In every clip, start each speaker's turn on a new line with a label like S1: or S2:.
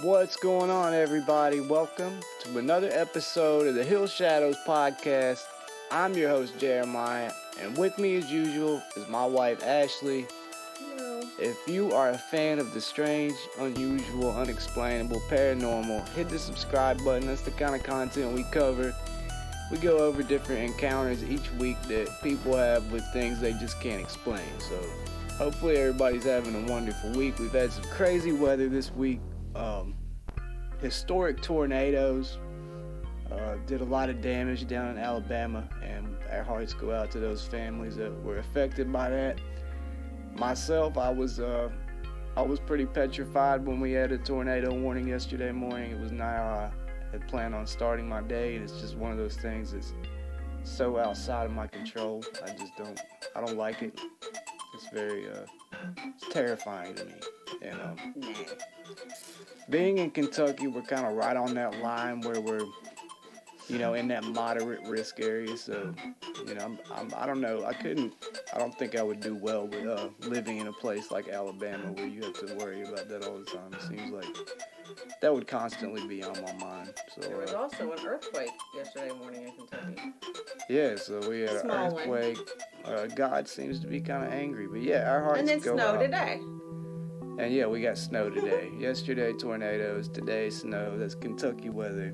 S1: What's going on, everybody? Welcome to another episode of the Hill Shadows podcast. I'm your host, Jeremiah, and with me as usual is my wife, Ashley.
S2: Hello.
S1: If you are a fan of the strange, unusual, unexplainable, paranormal, hit the subscribe button. That's the kind of content we cover. We go over different encounters each week that people have with things they just can't explain. So hopefully everybody's having a wonderful week. We've had some crazy weather this week. Historic tornadoes did a lot of damage down in Alabama, and our hearts go out to those families that were affected by that. Myself, I was pretty petrified when we had a tornado warning yesterday morning. It was not how I had planned on starting my day, and it's just one of those things that's so outside of my control. I don't like it. It's very it's terrifying to me. And being in Kentucky, we're kind of right on that line where we're, in that moderate risk area. So, I don't know. I don't think I would do well with living in a place like Alabama where you have to worry about that all the time. It seems like that would constantly be on my mind. So
S2: there was also an earthquake yesterday morning in Kentucky.
S1: Yeah, so we had an earthquake. God seems to be kind of angry, but yeah, our hearts go out.
S2: And then snow today.
S1: And yeah, we got snow today. Yesterday, tornadoes. Today, snow. That's Kentucky weather.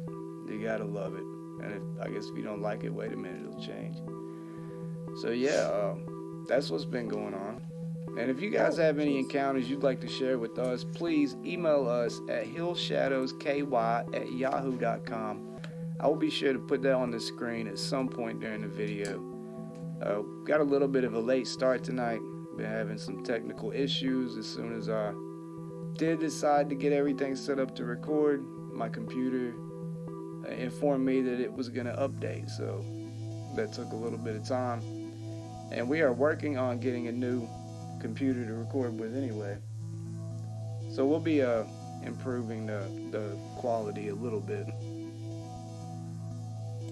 S1: You gotta love it. And I guess if you don't like it, wait a minute, it'll change. So yeah, that's what's been going on. And if you guys have any encounters you'd like to share with us, please email us at hillshadowsky@yahoo.com. I will be sure to put that on the screen at some point during the video. Got a little bit of a late start tonight. Been having some technical issues. As soon as I did decide to get everything set up to record, my computer informed me that it was going to update. So that took a little bit of time. And we are working on getting a new computer to record with anyway. So we'll be improving the quality a little bit.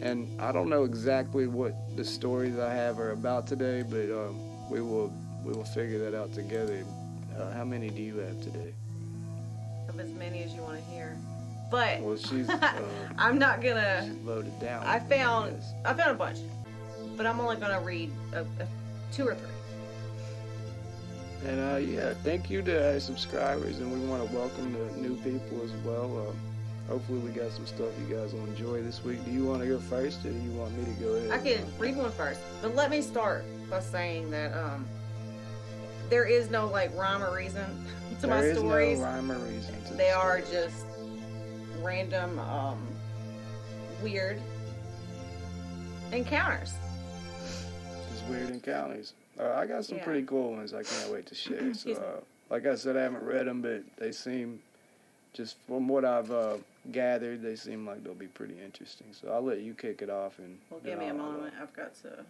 S1: And I don't know exactly what the stories I have are about today, but we will figure that out together. How many do you have today?
S2: Of as many as you want to hear. But
S1: well, she's
S2: I'm not gonna.
S1: She's loaded down.
S2: I found a bunch, but I'm only gonna read two or three.
S1: And yeah, thank you to our subscribers, and we want to welcome the new people as well. Hopefully we got some stuff you guys will enjoy this week. Do you want to go first, or do you want me to go ahead?
S2: I can read one first, but let me start by saying that there is no rhyme or reason to my stories.
S1: There is no rhyme or reason to
S2: They are just random, weird encounters.
S1: Just weird encounters. I got some pretty cool ones I can't wait to share. So, like I said, I haven't read them, but they seem, just from what I've gathered, they seem like they'll be pretty interesting. So I'll let you kick it off.
S2: Well, give me a moment. I've got to...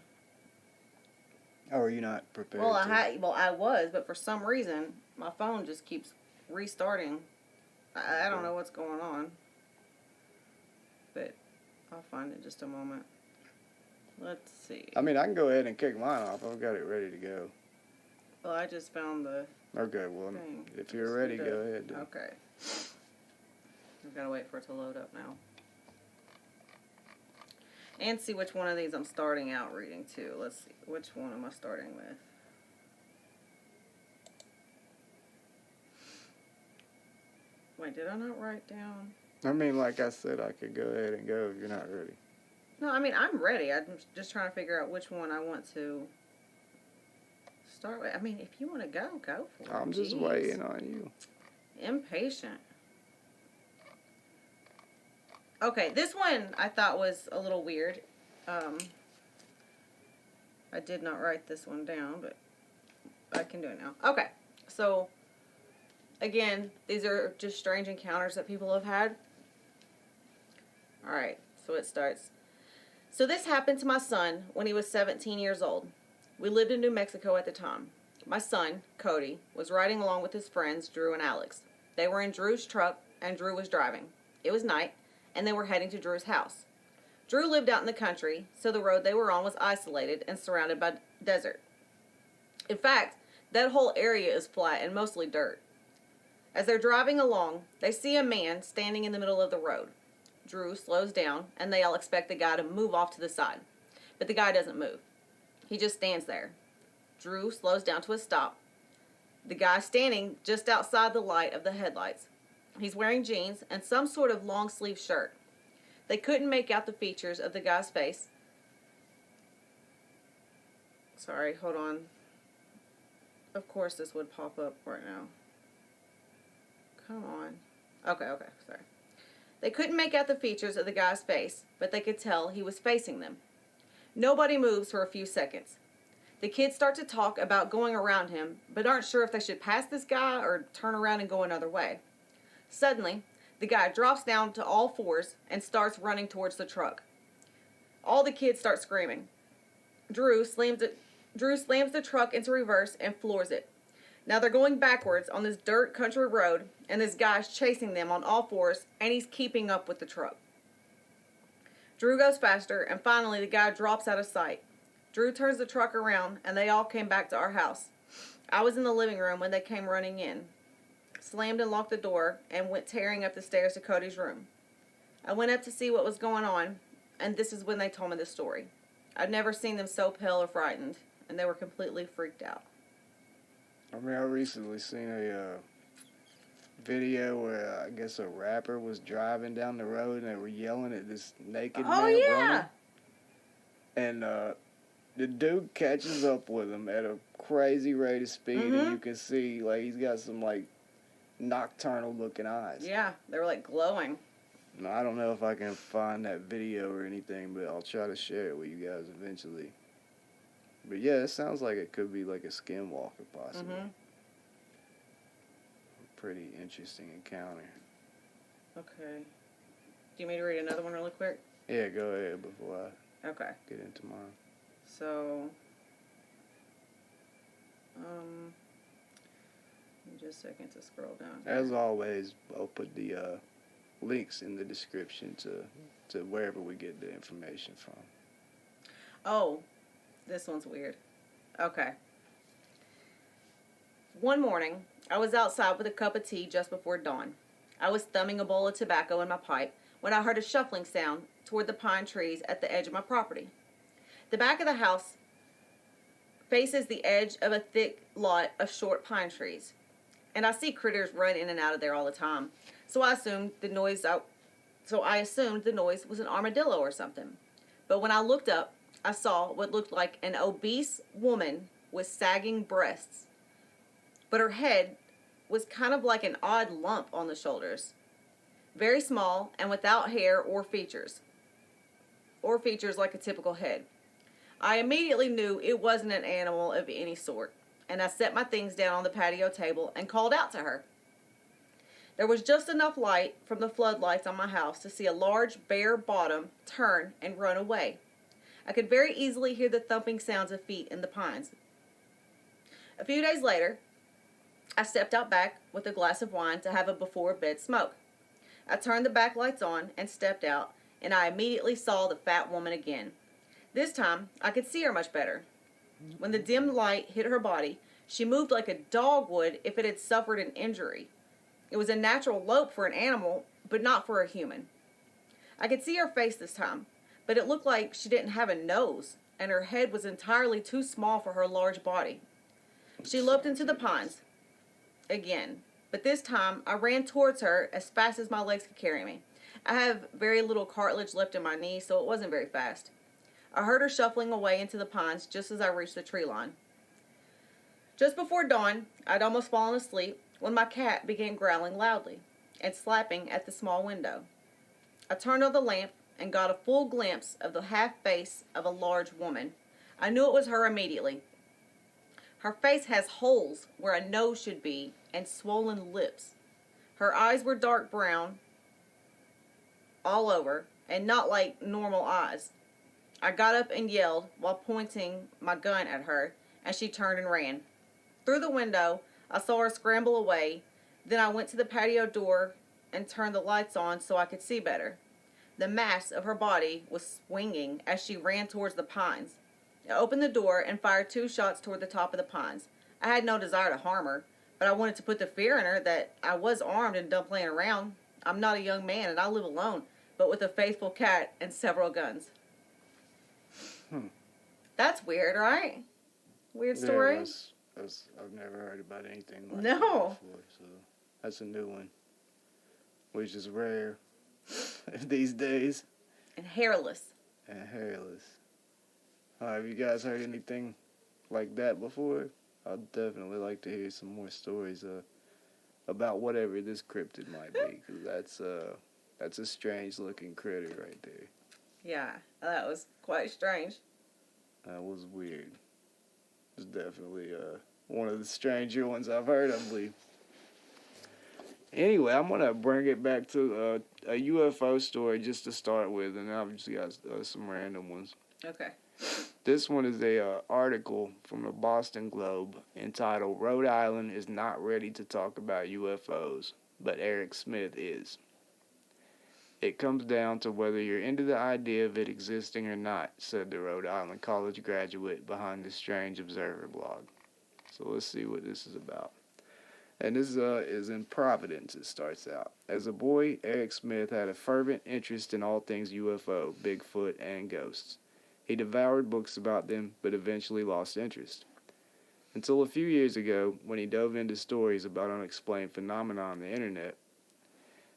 S1: Oh, are you not prepared?
S2: Well, I was, but for some reason, my phone just keeps restarting. I don't know what's going on. But I'll find it in just a moment. Let's see.
S1: I mean, I can go ahead and kick mine off. I've got it ready to go.
S2: Well, I just found the
S1: Okay, well,
S2: thing.
S1: If you're ready, go ahead. Dude.
S2: Okay. I've got to wait for it to load up now. And see which one of these I'm starting out reading to. Let's see. Which one am I starting with? Wait, did I not write down?
S1: I mean, like I said, I could go ahead and go if you're not ready.
S2: No, I mean, I'm ready. I'm just trying to figure out which one I want to start with. I mean, if you want to go for it.
S1: I'm just waiting on you.
S2: Impatient. Okay, this one I thought was a little weird. I did not write this one down, but I can do it now. Okay, so again, these are just strange encounters that people have had. Alright, so it starts. So this happened to my son when he was 17 years old. We lived in New Mexico at the time. My son, Cody, was riding along with his friends, Drew and Alex. They were in Drew's truck, and Drew was driving. It was night, and they were heading to Drew's house. Drew lived out in the country, so the road they were on was isolated and surrounded by desert. In fact, that whole area is flat and mostly dirt. As they're driving along, they see a man standing in the middle of the road. Drew slows down, and they all expect the guy to move off to the side. But the guy doesn't move. He just stands there. Drew slows down to a stop. The guy standing just outside the light of the headlights. He's wearing jeans and some sort of long-sleeve shirt. They couldn't make out the features of the guy's face. Sorry, hold on. Of course this would pop up right now. Come on. Okay, sorry. They couldn't make out the features of the guy's face, but they could tell he was facing them. Nobody moves for a few seconds. The kids start to talk about going around him, but aren't sure if they should pass this guy or turn around and go another way. Suddenly, the guy drops down to all fours and starts running towards the truck. All the kids start screaming. Drew slams the truck into reverse and floors it. Now they're going backwards on this dirt country road, and this guy's chasing them on all fours, and he's keeping up with the truck. Drew goes faster, and finally the guy drops out of sight. Drew turns the truck around, and they all came back to our house. I was in the living room when they came running in, slammed and locked the door, and went tearing up the stairs to Cody's room. I went up to see what was going on, and this is when they told me the story. I'd never seen them so pale or frightened, and they were completely freaked out.
S1: I mean, I recently seen a video where I guess a rapper was driving down the road and they were yelling at this naked man running. And the dude catches up with him at a crazy rate of speed, and you can see like he's got some like nocturnal looking eyes.
S2: Yeah, they were like glowing.
S1: Now, I don't know if I can find that video or anything, but I'll try to share it with you guys eventually. But yeah, it sounds like it could be like a skinwalker possibly. Pretty interesting encounter.
S2: Okay. Do you want me to read another one really quick?
S1: Yeah, go ahead before I
S2: Okay.
S1: get into mine.
S2: So, just a second to scroll down.
S1: As always, I'll put the links in the description to wherever we get the information from.
S2: Oh, this one's weird. Okay. One morning, I was outside with a cup of tea just before dawn. I was thumbing a bowl of tobacco in my pipe when I heard a shuffling sound toward the pine trees at the edge of my property. The back of the house faces the edge of a thick lot of short pine trees, and I see critters run in and out of there all the time. So I assumed the noise was an armadillo or something. But when I looked up, I saw what looked like an obese woman with sagging breasts, but her head was kind of like an odd lump on the shoulders. Very small and without hair or features like a typical head. I immediately knew it wasn't an animal of any sort, and I set my things down on the patio table and called out to her. There was just enough light from the floodlights on my house to see a large bare bottom turn and run away. I could very easily hear the thumping sounds of feet in the pines. A few days later, I stepped out back with a glass of wine to have a before-bed smoke. I turned the back lights on and stepped out, and I immediately saw the fat woman again. This time, I could see her much better. When the dim light hit her body, she moved like a dog would if it had suffered an injury. It was a natural lope for an animal, but not for a human. I could see her face this time, but it looked like she didn't have a nose, and her head was entirely too small for her large body. She loped into the pines again, but this time I ran towards her as fast as my legs could carry me. I have very little cartilage left in my knee, so it wasn't very fast. I heard her shuffling away into the pines just as I reached the tree line. Just before dawn, I'd almost fallen asleep when my cat began growling loudly and slapping at the small window. I turned on the lamp and got a full glimpse of the half face of a large woman. I knew it was her immediately. Her face has holes where a nose should be and swollen lips. Her eyes were dark brown all over and not like normal eyes. I got up and yelled while pointing my gun at her, and she turned and ran. Through the window, I saw her scramble away. Then I went to the patio door and turned the lights on so I could see better. The mass of her body was swinging as she ran towards the pines. I opened the door and fired 2 shots toward the top of the pines. I had no desire to harm her, But I wanted to put the fear in her that I was armed and done playing around. I'm not a young man and I live alone, but with a faithful cat and several guns. That's weird, right? Weird story?
S1: Yeah, I've never heard about anything like
S2: No.
S1: that before, so that's a new one, which is rare these days.
S2: And hairless.
S1: And hairless. Have you guys heard anything like that before? I'd definitely like to hear some more stories about whatever this cryptid might be, because that's a strange looking critter right there.
S2: Yeah, that was quite strange.
S1: That was weird. It's definitely one of the stranger ones I've heard, I believe. Anyway, I'm going to bring it back to a UFO story just to start with, and I've just got some random ones.
S2: Okay.
S1: This one is a article from the Boston Globe entitled, "Rhode Island is not ready to talk about UFOs, but Eric Smith is. It comes down to whether you're into the idea of it existing or not," said the Rhode Island college graduate behind the Strange Observer blog. So let's see what this is about. And this is in Providence, it starts out. As a boy, Eric Smith had a fervent interest in all things UFO, Bigfoot, and ghosts. He devoured books about them, but eventually lost interest. Until a few years ago, when he dove into stories about unexplained phenomena on the internet.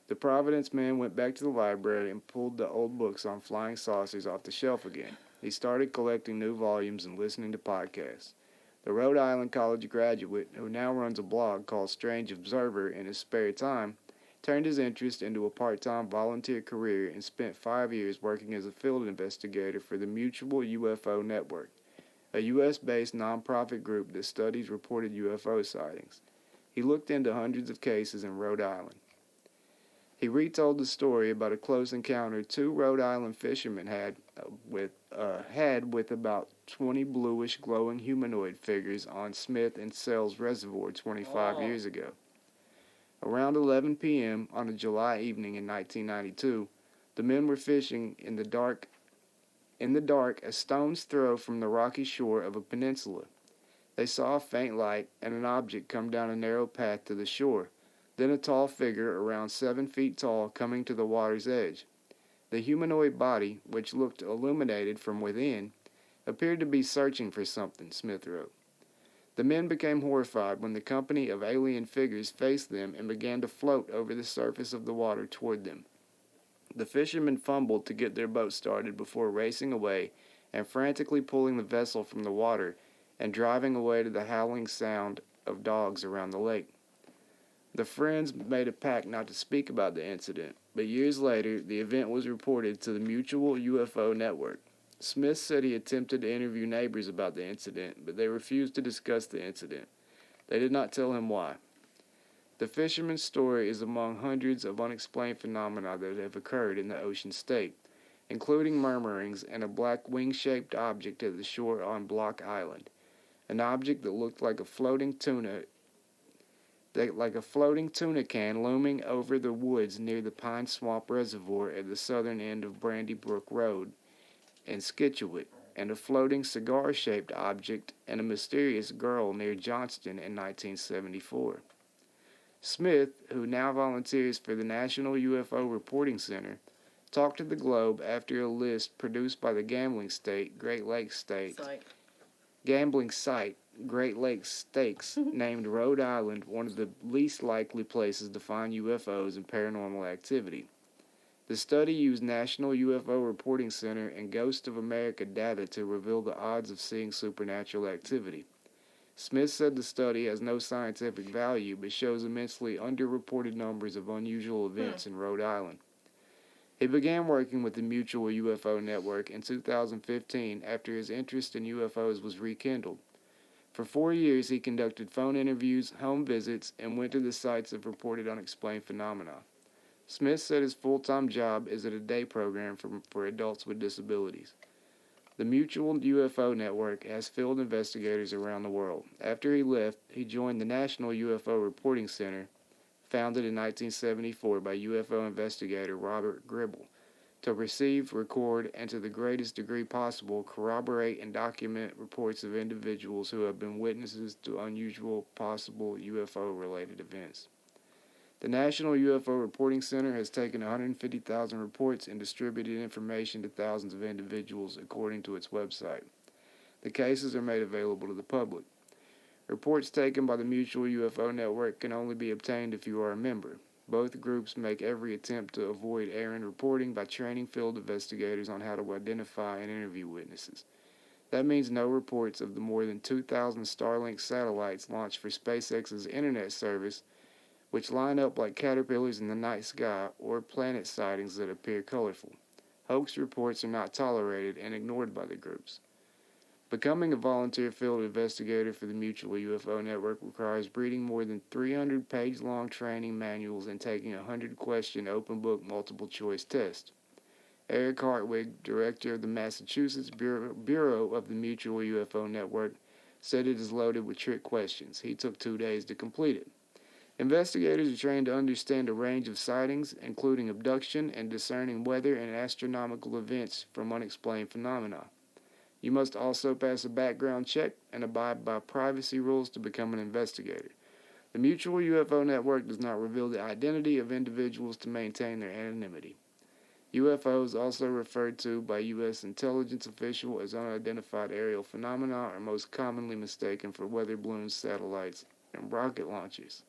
S1: The Providence man went back to the library and pulled the old books on flying saucers off the shelf again. He started collecting new volumes and listening to podcasts. The Rhode Island college graduate, who now runs a blog called Strange Observer in his spare time, turned his interest into a part-time volunteer career and spent 5 years working as a field investigator for the Mutual UFO Network, a U.S.-based nonprofit group that studies reported UFO sightings. He looked into hundreds of cases in Rhode Island. He retold the story about a close encounter 2 Rhode Island fishermen had with about 20 bluish glowing humanoid figures on Smith and Sells Reservoir 25 years ago. Around 11 p.m. on a July evening in 1992, the men were fishing in the dark a stone's throw from the rocky shore of a peninsula. They saw a faint light and an object come down a narrow path to the shore. Then a tall figure around 7 feet tall coming to the water's edge. The humanoid body, which looked illuminated from within, appeared to be searching for something, Smith wrote. The men became horrified when the company of alien figures faced them and began to float over the surface of the water toward them. The fishermen fumbled to get their boat started before racing away and frantically pulling the vessel from the water and driving away to the howling sound of dogs around the lake. The friends made a pact not to speak about the incident, but years later, the event was reported to the Mutual UFO Network. Smith said he attempted to interview neighbors about the incident, but they refused to discuss the incident. They did not tell him why. The fisherman's story is among hundreds of unexplained phenomena that have occurred in the ocean state, including murmurings and a black wing-shaped object at the shore on Block Island, an object that looked like a floating tuna can looming over the woods near the Pine Swamp Reservoir at the southern end of Brandy Brook Road in Scituate, and a floating cigar-shaped object and a mysterious girl near Johnston in 1974. Smith, who now volunteers for the National UFO Reporting Center, talked to the Globe after a list produced by the gambling site Great Lakes Stakes named Rhode Island one of the least likely places to find UFOs and paranormal activity. The study used National UFO Reporting Center and Ghost of America data to reveal the odds of seeing supernatural activity. Smith said the study has no scientific value but shows immensely underreported numbers of unusual events in Rhode Island. He began working with the Mutual UFO Network in 2015 after his interest in UFOs was rekindled. For 4 years, he conducted phone interviews, home visits, and went to the sites of reported unexplained phenomena. Smith said his full-time job is at a day program for adults with disabilities. The Mutual UFO Network has field investigators around the world. After he left, he joined the National UFO Reporting Center, founded in 1974 by UFO investigator Robert Gribble, to receive, record, and to the greatest degree possible corroborate and document reports of individuals who have been witnesses to unusual possible UFO-related events. The National UFO Reporting Center has taken 150,000 reports and distributed information to thousands of individuals according to its website. The cases are made available to the public. Reports taken by the Mutual UFO Network can only be obtained if you are a member. Both groups make every attempt to avoid errant reporting by training field investigators on how to identify and interview witnesses. That means no reports of the more than 2,000 Starlink satellites launched for SpaceX's internet service, which line up like caterpillars in the night sky, or planet sightings that appear colorful. Hoax reports are not tolerated and ignored by the groups. Becoming a volunteer field investigator for the Mutual UFO Network requires reading more than 300 page-long training manuals and taking a 100-question open-book multiple-choice test. Eric Hartwig, director of the Massachusetts Bureau of the Mutual UFO Network, said it is loaded with trick questions. He took 2 days to complete it. Investigators are trained to understand a range of sightings, including abduction and discerning weather and astronomical events from unexplained phenomena. You must also pass a background check and abide by privacy rules to become an investigator. The Mutual UFO Network does not reveal the identity of individuals to maintain their anonymity. UFOs, also referred to by U.S. intelligence officials as unidentified aerial phenomena, are most commonly mistaken for weather balloons, satellites, and rocket launchers.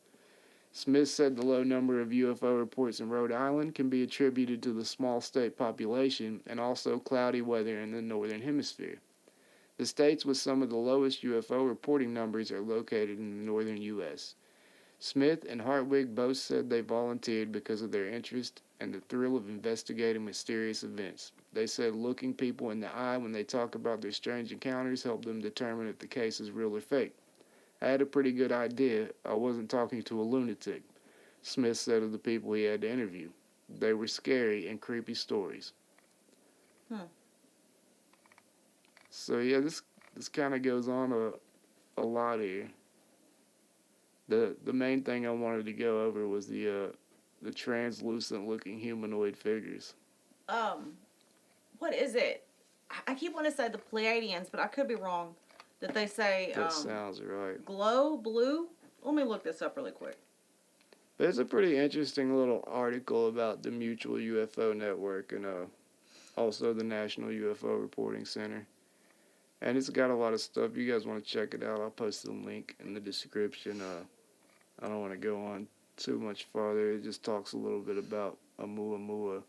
S1: Smith said the low number of UFO reports in Rhode Island can be attributed to the small state population and also cloudy weather in the northern hemisphere. The states with some of the lowest UFO reporting numbers are located in the northern U.S. Smith and Hartwig both said they volunteered because of their interest and the thrill of investigating mysterious events. They said looking people in the eye when they talk about their strange encounters helped them determine if the case is real or fake. I had a pretty good idea. I wasn't talking to a lunatic, Smith said of the people he had to interview. They were scary and creepy stories. So yeah, this kind of goes on a lot here. The main thing I wanted to go over was the translucent looking humanoid figures.
S2: What is it? I keep wanting to say the Pleiadians, but I could be wrong. Did they say
S1: that sounds right?
S2: Glow blue? Let me look this up really quick.
S1: There's a pretty interesting little article about the Mutual UFO Network and also the National UFO Reporting Center. And it's got a lot of stuff. You guys want to check it out, I'll post the link in the description. I don't want to go on too much farther. It just talks a little bit about Oumuamua,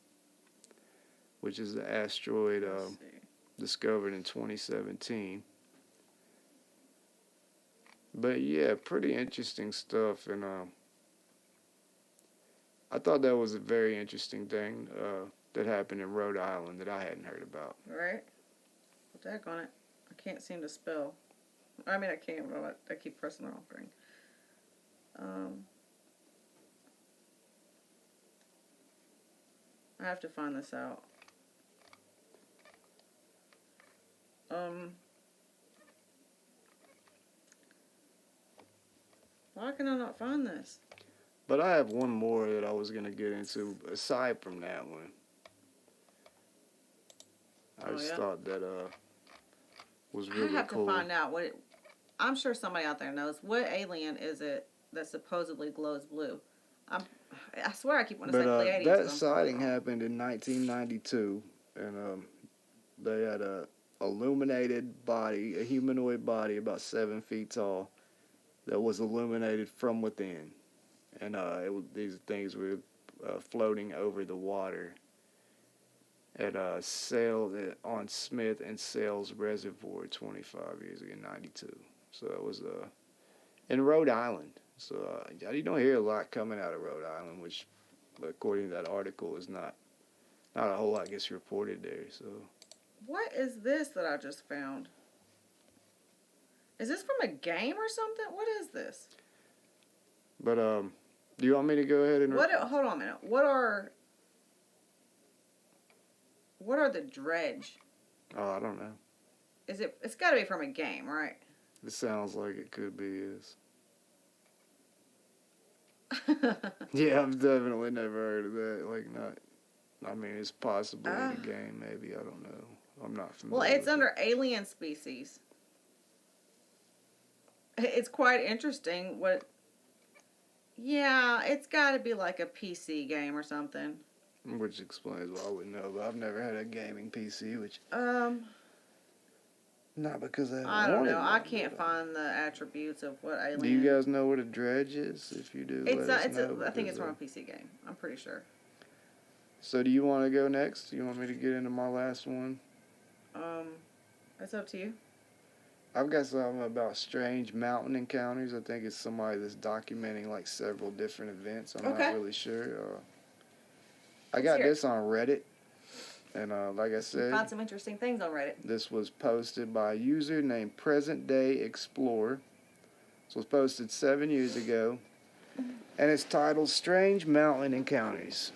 S1: which is the asteroid discovered in 2017. But yeah, pretty interesting stuff. And I thought that was a very interesting thing that happened in Rhode Island that I hadn't heard about.
S2: Right? What the heck on it? I can't seem to spell. I mean, I can, but I keep pressing the wrong thing. I have to find this out. Why can I not find this?
S1: But I have one more that I was going to get into aside from that one. I just thought that was really cool.
S2: I have to find out what I'm sure somebody out there knows. What alien is it that supposedly glows blue? I swear I keep wanting to say Pleiadians.
S1: That sighting happened in 1992, and they had a illuminated body, a humanoid body about 7 feet tall, that was illuminated from within, and these things were floating over the water at sailed on Smith and Sales Reservoir 25 years ago, 92. So it was in Rhode Island. So you don't hear a lot coming out of Rhode Island, which, according to that article, is not a whole lot gets reported there. So
S2: what is this that I just found? Is this from a game or something? What is this?
S1: But do you want me to go ahead and
S2: hold on a minute. What are the dredge?
S1: Oh, I don't know.
S2: It's got to be from a game, right?
S1: It sounds like it could be, yes. Yeah, I've definitely never heard of that. Like, not I mean, it's possibly in the game, maybe. I don't know. I'm not familiar.
S2: Well, it's
S1: with
S2: under alien species. It's quite interesting. Yeah, it's got to be like a PC game or something.
S1: Which explains why I wouldn't know. But I've never had a gaming PC, which not because
S2: I don't know. I
S1: one,
S2: can't find the attributes of what alien.
S1: Do you guys know what a dredge is? If you do, let us know.
S2: I think it's from a PC game. I'm pretty sure.
S1: So, do you want to go next? Do you want me to get into my last one?
S2: It's up to you.
S1: I've got something about strange mountain encounters. I think it's somebody that's documenting like several different events. I'm not really sure. I got this on Reddit. And like I said,
S2: found some interesting things on Reddit.
S1: This was posted by a user named Present Day Explorer. This was posted 7 years ago. And it's titled Strange Mountain Encounters.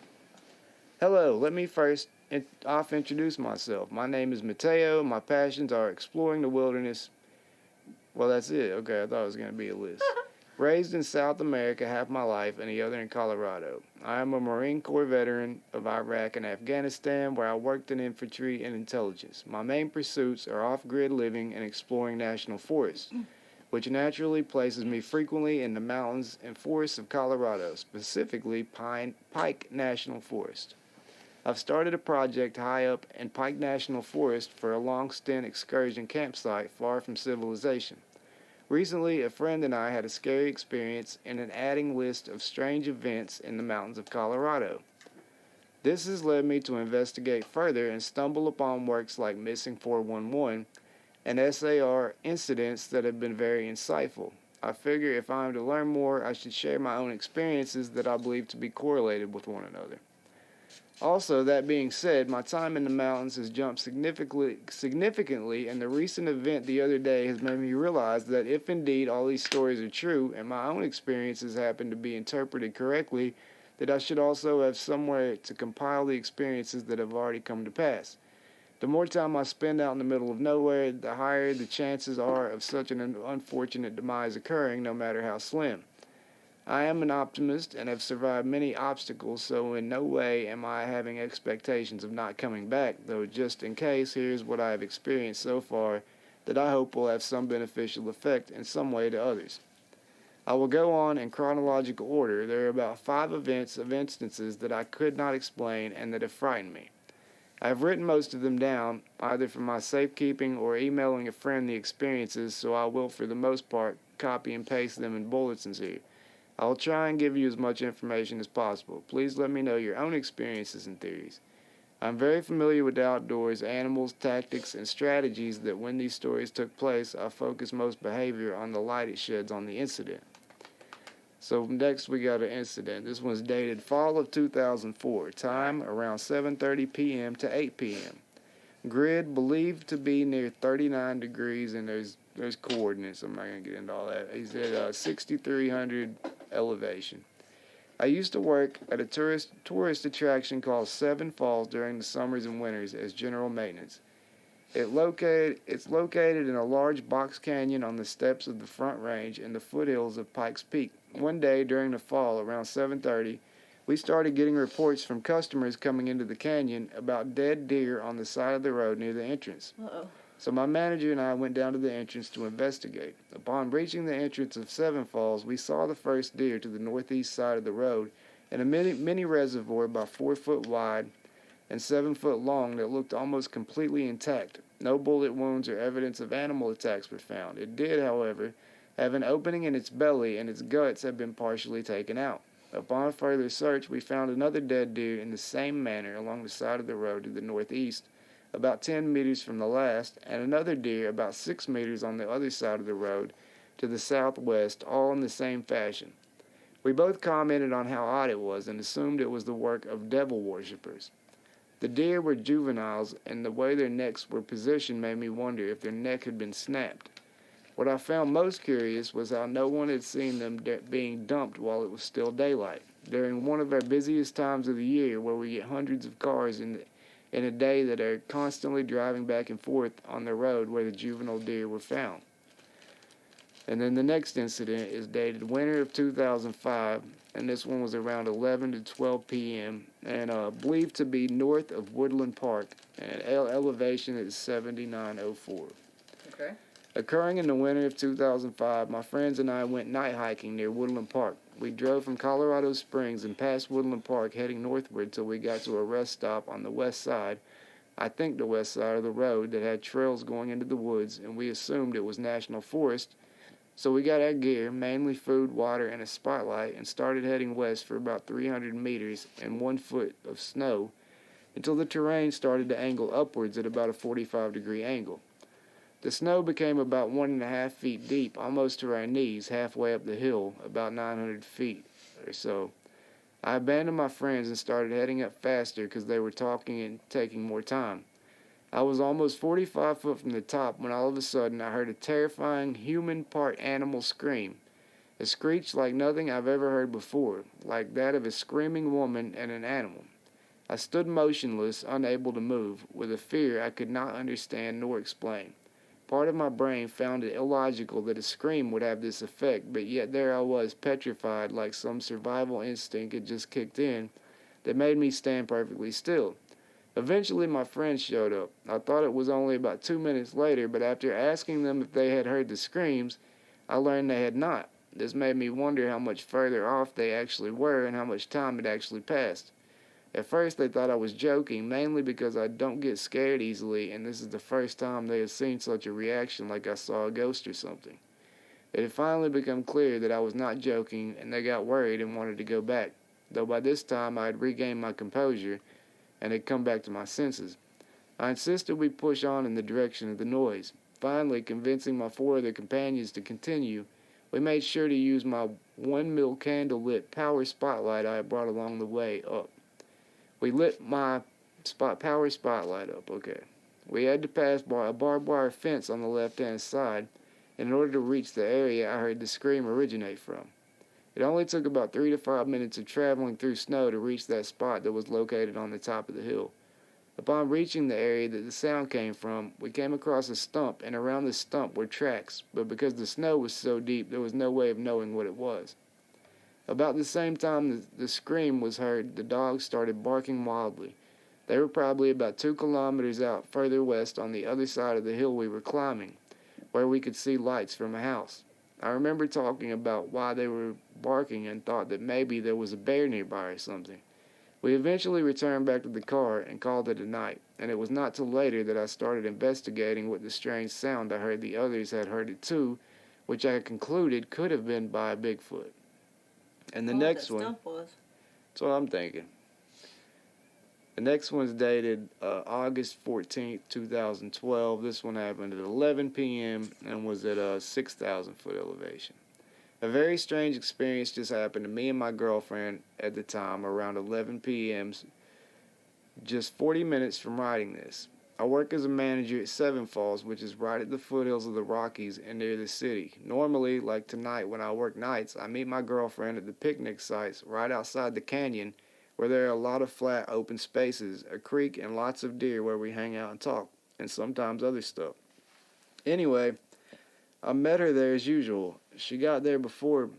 S1: Hello, let me first introduce myself. My name is Mateo. My passions are exploring the wilderness. Well, that's it. Okay, I thought it was going to be a list. Raised in South America half my life and the other in Colorado. I am a Marine Corps veteran of Iraq and Afghanistan where I worked in infantry and intelligence. My main pursuits are off-grid living and exploring national forests, which naturally places me frequently in the mountains and forests of Colorado, specifically Pike National Forest. I've started a project high up in Pike National Forest for a long stint excursion campsite far from civilization. Recently, a friend and I had a scary experience in an adding list of strange events in the mountains of Colorado. This has led me to investigate further and stumble upon works like Missing 411 and SAR incidents that have been very insightful. I figure if I am to learn more, I should share my own experiences that I believe to be correlated with one another. Also, that being said, my time in the mountains has jumped significantly, and the recent event the other day has made me realize that if indeed all these stories are true, and my own experiences happen to be interpreted correctly, that I should also have somewhere to compile the experiences that have already come to pass. The more time I spend out in the middle of nowhere, the higher the chances are of such an unfortunate demise occurring, no matter how slim. I am an optimist and have survived many obstacles, so in no way am I having expectations of not coming back, though just in case, here's what I have experienced so far that I hope will have some beneficial effect in some way to others. I will go on in chronological order. There are about 5 events of instances that I could not explain and that have frightened me. I have written most of them down, either for my safekeeping or emailing a friend the experiences, so I will for the most part copy and paste them in bulletins here. I will try and give you as much information as possible. Please let me know your own experiences and theories. I'm very familiar with the outdoors, animals, tactics, and strategies that when these stories took place, I focus most behavior on the light it sheds on the incident. So next we got an incident. This one's dated fall of 2004. Time around 7:30 p.m. to 8 p.m. Grid believed to be near 39 degrees, and there's coordinates. I'm not going to get into all that. He said 6,300 elevation. I used to work at a tourist attraction called Seven Falls during the summers and winters as general maintenance. It's located in a large box canyon on the steps of the Front Range in the foothills of Pikes Peak. One day during the fall, around 7:30, we started getting reports from customers coming into the canyon about dead deer on the side of the road near the entrance. So my manager and I went down to the entrance to investigate. Upon reaching the entrance of Seven Falls, we saw the first deer to the northeast side of the road in a mini reservoir about 4 foot wide and 7 foot long that looked almost completely intact. No bullet wounds or evidence of animal attacks were found. It did, however, have an opening in its belly, and its guts had been partially taken out. Upon further search, we found another dead deer in the same manner along the side of the road to the northeast, about 10 meters from the last, and another deer about 6 meters on the other side of the road to the southwest, all in the same fashion. We both commented on how odd it was and assumed it was the work of devil worshippers. The deer were juveniles, and the way their necks were positioned made me wonder if their neck had been snapped. What I found most curious was how no one had seen them being dumped while it was still daylight. During one of our busiest times of the year, where we get hundreds of cars in a day that are constantly driving back and forth on the road where the juvenile deer were found. And then the next incident is dated winter of 2005, and this one was around 11 to 12 p.m. and believed to be north of Woodland Park, and elevation is 7904.
S2: Okay.
S1: Occurring in the winter of 2005, my friends and I went night hiking near Woodland Park. We drove from Colorado Springs and past Woodland Park, heading northward till we got to a rest stop on the west side. I think the west side of the road that had trails going into the woods, and we assumed it was National Forest. So we got our gear, mainly food, water, and a spotlight, and started heading west for about 300 meters and 1 foot of snow until the terrain started to angle upwards at about a 45-degree angle. The snow became about 1.5 feet deep, almost to our knees, halfway up the hill, about 900 feet or so. I abandoned my friends and started heading up faster because they were talking and taking more time. I was almost 45 foot from the top when all of a sudden I heard a terrifying human part animal scream. A screech like nothing I've ever heard before, like that of a screaming woman and an animal. I stood motionless, unable to move, with a fear I could not understand nor explain. Part of my brain found it illogical that a scream would have this effect, but yet there I was, petrified, like some survival instinct had just kicked in that made me stand perfectly still. Eventually my friends showed up. I thought it was only about 2 minutes later, but after asking them if they had heard the screams, I learned they had not. This made me wonder how much further off they actually were and how much time had actually passed. At first they thought I was joking, mainly because I don't get scared easily, and this is the first time they had seen such a reaction like I saw a ghost or something. It had finally become clear that I was not joking, and they got worried and wanted to go back, though by this time I had regained my composure and had come back to my senses. I insisted we push on in the direction of the noise. Finally, convincing my 4 other companions to continue, we made sure to use my 1 mil candle-lit power spotlight I had brought along the way up. We lit my power spotlight up, okay. We had to pass by a barbed wire fence on the left-hand side, and in order to reach the area I heard the scream originate from. It only took about 3 to 5 minutes of traveling through snow to reach that spot that was located on the top of the hill. Upon reaching the area that the sound came from, we came across a stump, and around the stump were tracks, but because the snow was so deep, there was no way of knowing what it was. About the same time the scream was heard, the dogs started barking wildly. They were probably about 2 kilometers out further west on the other side of the hill we were climbing, where we could see lights from a house. I remember talking about why they were barking and thought that maybe there was a bear nearby or something. We eventually returned back to the car and called it a night, and it was not till later that I started investigating what the strange sound I heard the others had heard it too, which I concluded could have been by a Bigfoot. And the next one,
S2: Stump was.
S1: that's what I'm thinking. The next one's dated August 14th, 2012. This one happened at 11 p.m. and was at a 6,000 foot elevation. A very strange experience just happened to me and my girlfriend at the time around 11 p.m. just 40 minutes from writing this. I work as a manager at Seven Falls, which is right at the foothills of the Rockies and near the city. Normally, like tonight when I work nights, I meet my girlfriend at the picnic sites right outside the canyon where there are a lot of flat open spaces, a creek, and lots of deer where we hang out and talk, and sometimes other stuff. Anyway, I met her there as usual. She got there before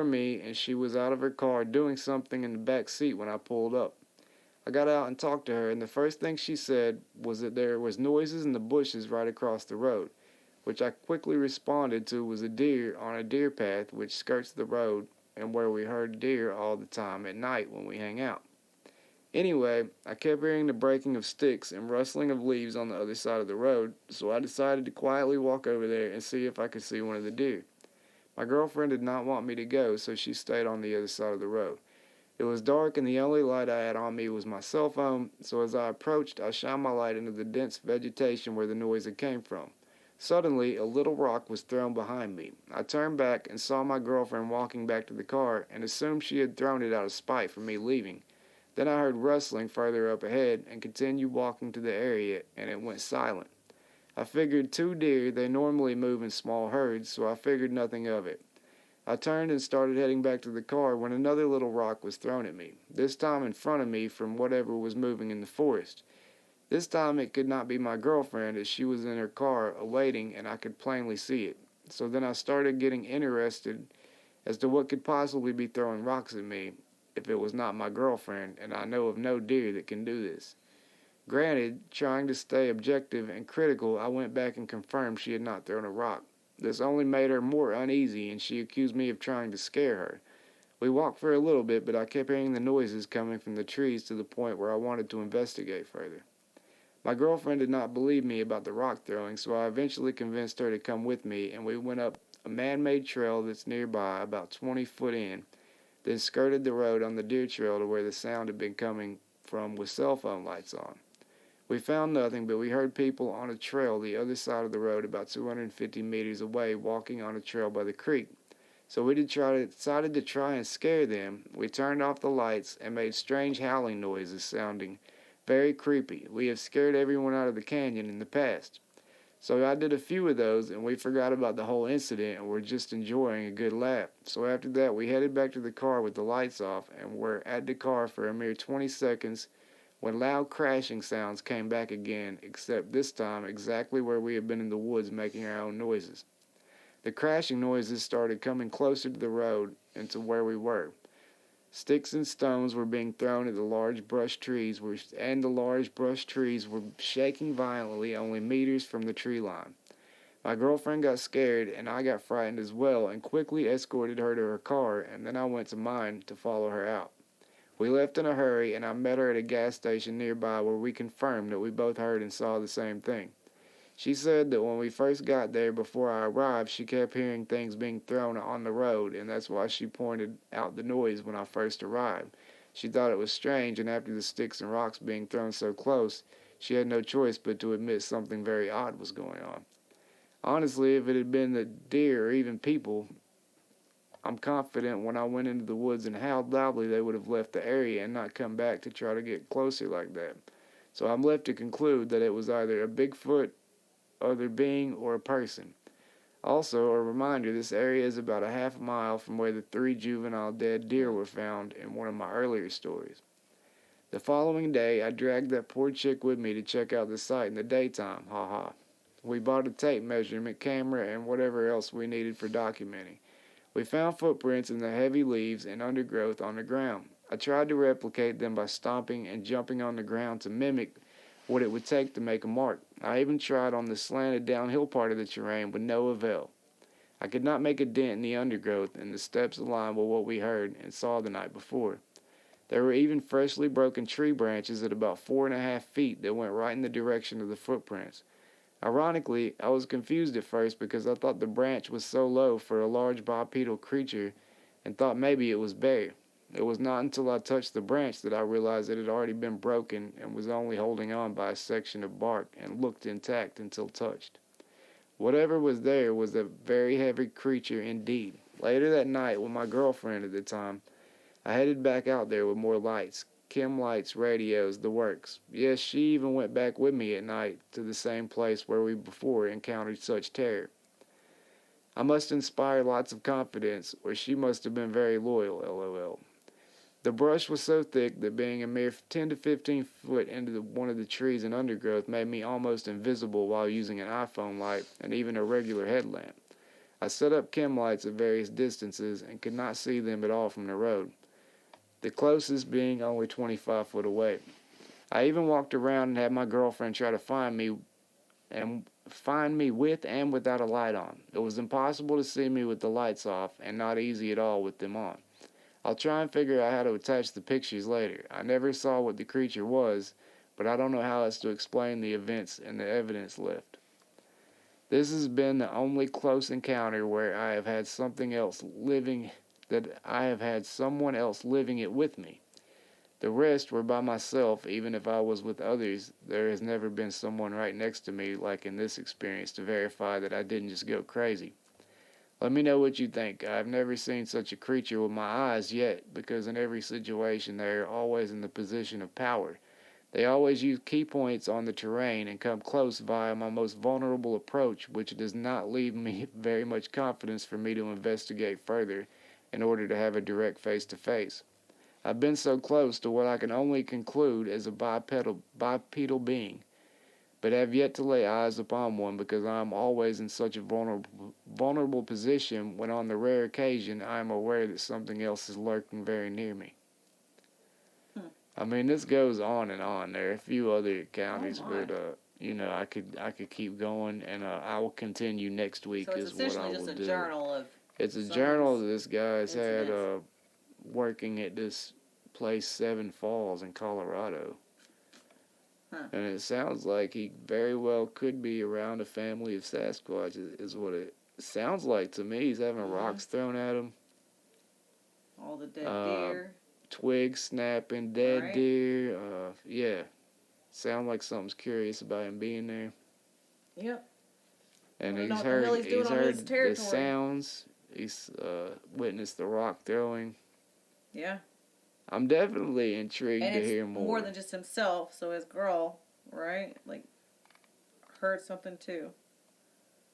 S1: me, and she was out of her car doing something in the back seat when I pulled up. I got out and talked to her, and the first thing she said was that there was noises in the bushes right across the road, which I quickly responded to was a deer on a deer path which skirts the road and where we heard deer all the time at night when we hang out. Anyway, I kept hearing the breaking of sticks and rustling of leaves on the other side of the road, so I decided to quietly walk over there and see if I could see one of the deer. My girlfriend did not want me to go, so she stayed on the other side of the road. It was dark and the only light I had on me was my cell phone, so as I approached, I shined my light into the dense vegetation where the noise had came from. Suddenly, a little rock was thrown behind me. I turned back and saw my girlfriend walking back to the car and assumed she had thrown it out of spite for me leaving. Then I heard rustling further up ahead and continued walking to the area, and it went silent. I figured 2 deer, they normally move in small herds, so I figured nothing of it. I turned and started heading back to the car when another little rock was thrown at me, this time in front of me from whatever was moving in the forest. This time it could not be my girlfriend as she was in her car awaiting and I could plainly see it. So then I started getting interested as to what could possibly be throwing rocks at me if it was not my girlfriend, and I know of no deer that can do this. Granted, trying to stay objective and critical, I went back and confirmed she had not thrown a rock. This only made her more uneasy, and she accused me of trying to scare her. We walked for a little bit, but I kept hearing the noises coming from the trees to the point where I wanted to investigate further. My girlfriend did not believe me about the rock throwing, so I eventually convinced her to come with me, and we went up a man-made trail that's nearby, about 20 foot in, then skirted the road on the deer trail to where the sound had been coming from with cell phone lights on. We found nothing, but we heard people on a trail the other side of the road about 250 meters away walking on a trail by the creek. So we decided to try and scare them. We turned off the lights and made strange howling noises sounding very creepy. We have scared everyone out of the canyon in the past. So I did a few of those, and we forgot about the whole incident and were just enjoying a good laugh. So after that, we headed back to the car with the lights off and were at the car for a mere 20 seconds when loud crashing sounds came back again, except this time exactly where we had been in the woods making our own noises. The crashing noises started coming closer to the road and to where we were. Sticks and stones were being thrown at the large brush trees, and the large brush trees were shaking violently only meters from the tree line. My girlfriend got scared, and I got frightened as well, and quickly escorted her to her car, and then I went to mine to follow her out. We left in a hurry, and I met her at a gas station nearby where we confirmed that we both heard and saw the same thing. She said that when we first got there before I arrived, she kept hearing things being thrown on the road, and that's why she pointed out the noise when I first arrived. She thought it was strange, and after the sticks and rocks being thrown so close, she had no choice but to admit something very odd was going on. Honestly, if it had been the deer or even people, I'm confident when I went into the woods and howled loudly they would have left the area and not come back to try to get closer like that. So I'm left to conclude that it was either a Bigfoot, other being, or a person. Also, a reminder, this area is about a half mile from where the 3 juvenile dead deer were found in one of my earlier stories. The following day, I dragged that poor chick with me to check out the site in the daytime, haha. We bought a tape measurement camera and whatever else we needed for documenting. We found footprints in the heavy leaves and undergrowth on the ground. I tried to replicate them by stomping and jumping on the ground to mimic what it would take to make a mark. I even tried on the slanted downhill part of the terrain with no avail. I could not make a dent in the undergrowth, and the steps aligned with what we heard and saw the night before. There were even freshly broken tree branches at about 4.5 feet that went right in the direction of the footprints. Ironically, I was confused at first because I thought the branch was so low for a large bipedal creature and thought maybe it was bare. It was not until I touched the branch that I realized it had already been broken and was only holding on by a section of bark and looked intact until touched. Whatever was there was a very heavy creature indeed. Later that night, with my girlfriend at the time, I headed back out there with more lights, chem lights, radios, the works. Yes, she even went back with me at night to the same place where we before encountered such terror. I must inspire lots of confidence, or she must have been very loyal, lol. The brush was so thick that being a mere 10 to 15 foot into one of the trees and undergrowth made me almost invisible while using an iPhone light and even a regular headlamp. I set up chem lights at various distances and could not see them at all from the road, the closest being only 25 foot away. I even walked around and had my girlfriend try to find me with and without a light on. It was impossible to see me with the lights off and not easy at all with them on. I'll try and figure out how to attach the pictures later. I never saw what the creature was, but I don't know how else to explain the events and the evidence left. This has been the only close encounter where I have had someone else living it with me. The rest were by myself. Even if I was with others, there has never been someone right next to me like in this experience to verify that I didn't just go crazy. Let me know what you think. I've never seen such a creature with my eyes yet, because in every situation they are always in the position of power. They always use key points on the terrain and come close via my most vulnerable approach, which does not leave me very much confidence for me to investigate further in order to have a direct face-to-face. I've been so close to what I can only conclude as a bipedal being. but have yet to lay eyes upon one because I am always in such a vulnerable position when on the rare occasion I am aware that something else is lurking very near me. I mean, this goes on and on. There are a few other counties, but I could keep going, and I will continue next week.
S2: So it's
S1: Is what I
S2: essentially
S1: will
S2: just a
S1: do.
S2: journal of.
S1: It's a journal that this guy's had
S2: incidents.
S1: working at this place, Seven Falls in Colorado. And it sounds like he very well could be around a family of Sasquatch, is what it sounds like to me. He's having rocks thrown at him.
S2: All the dead deer.
S1: Twigs snapping, dead deer. Yeah. Sound like something's curious about him being there.
S2: Yep.
S1: And he's heard the sounds. He's witnessed the rock throwing.
S2: Yeah.
S1: I'm definitely intrigued to hear more.
S2: More than just himself, so his girl, right? Like, heard something too.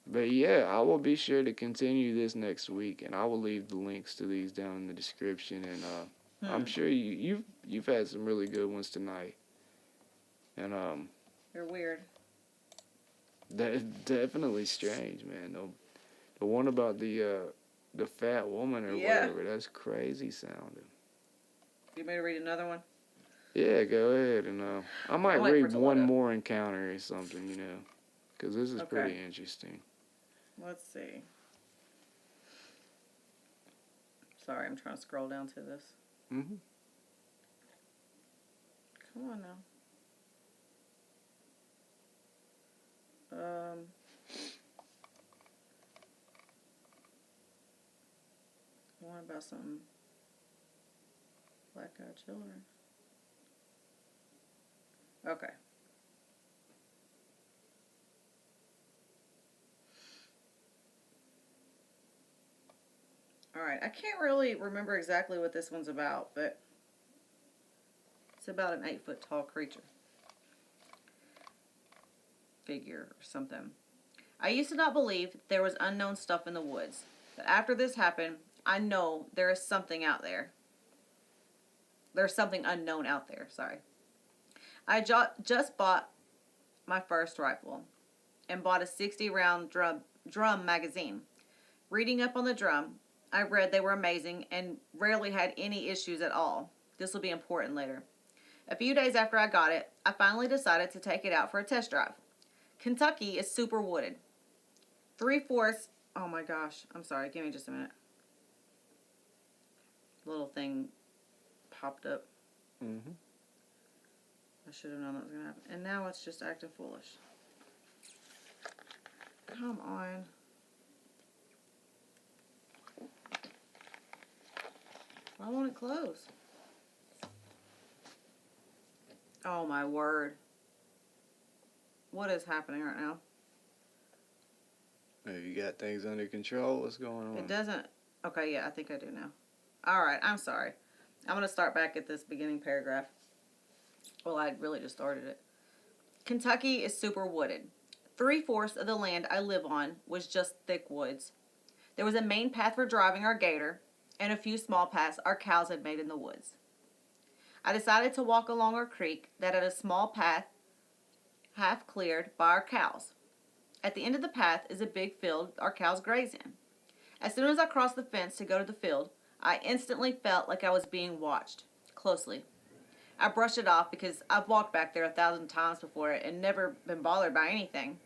S1: But yeah, I will be sure to continue this next week, and I will leave the links to these down in the description. And I'm sure you've had some really good ones tonight. And
S2: they're weird.
S1: That's definitely strange, man. The one about the fat woman or whatever, that's crazy sounding.
S2: You may read another one?
S1: Yeah, go ahead. And I might read one more encounter or something, because this is pretty interesting.
S2: Let's see. Sorry, I'm trying to scroll down to this.
S1: Mm-hmm.
S2: Come on now. One about something. Black-eyed children. Okay. Alright, I can't really remember exactly what this one's about, but it's about an 8-foot tall creature. Figure or something. I used to not believe there was unknown stuff in the woods, but after this happened, I know there is something out there. There's something unknown out there, sorry. I just bought my first rifle and bought a 60-round drum magazine. Reading up on the drum, I read they were amazing and rarely had any issues at all. This will be important later. A few days after I got it, I finally decided to take it out for a test drive. Kentucky is super wooded. 3/4, oh my gosh, I'm sorry, give me just a minute. Little thing popped up.
S1: Mm-hmm.
S2: I should have known that was going to happen. And now it's just acting foolish. Come on. Why won't it close? Oh my word. What is happening right now?
S1: Have you got things under control? What's going on?
S2: It doesn't. Okay, yeah, I think I do now. Alright, I'm sorry. I'm going to start back at this beginning paragraph. Well, I really just started it. Kentucky is super wooded. 3/4 of the land I live on was just thick woods. There was a main path for driving our gator and a few small paths our cows had made in the woods. I decided to walk along our creek that had a small path half cleared by our cows. At the end of the path is a big field our cows graze in. As soon as I crossed the fence to go to the field, I instantly felt like I was being watched closely. I brushed it off because I've walked back there 1,000 times before and never been bothered by anything.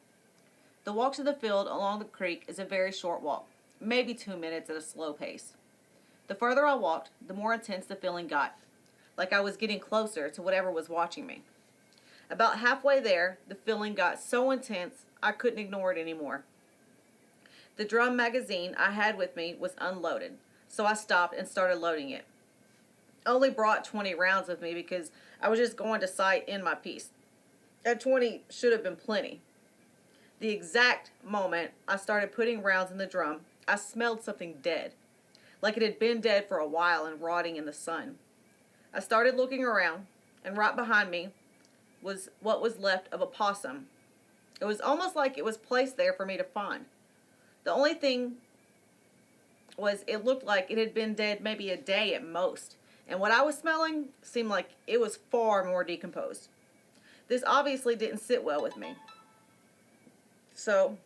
S2: The walk to the field along the creek is a very short walk, maybe 2 minutes at a slow pace. The further I walked, the more intense the feeling got, like I was getting closer to whatever was watching me. About halfway there, the feeling got so intense I couldn't ignore it anymore. The drum magazine I had with me was unloaded, so I stopped and started loading it. I only brought 20 rounds with me because I was just going to sight in my piece. That 20 should have been plenty. The exact moment I started putting rounds in the drum, I smelled something dead, like it had been dead for a while and rotting in the sun. I started looking around, and right behind me was what was left of a possum. It was almost like it was placed there for me to find. The only thing was it looked like it had been dead maybe a day at most, and what I was smelling seemed like it was far more decomposed. This obviously didn't sit well with me. So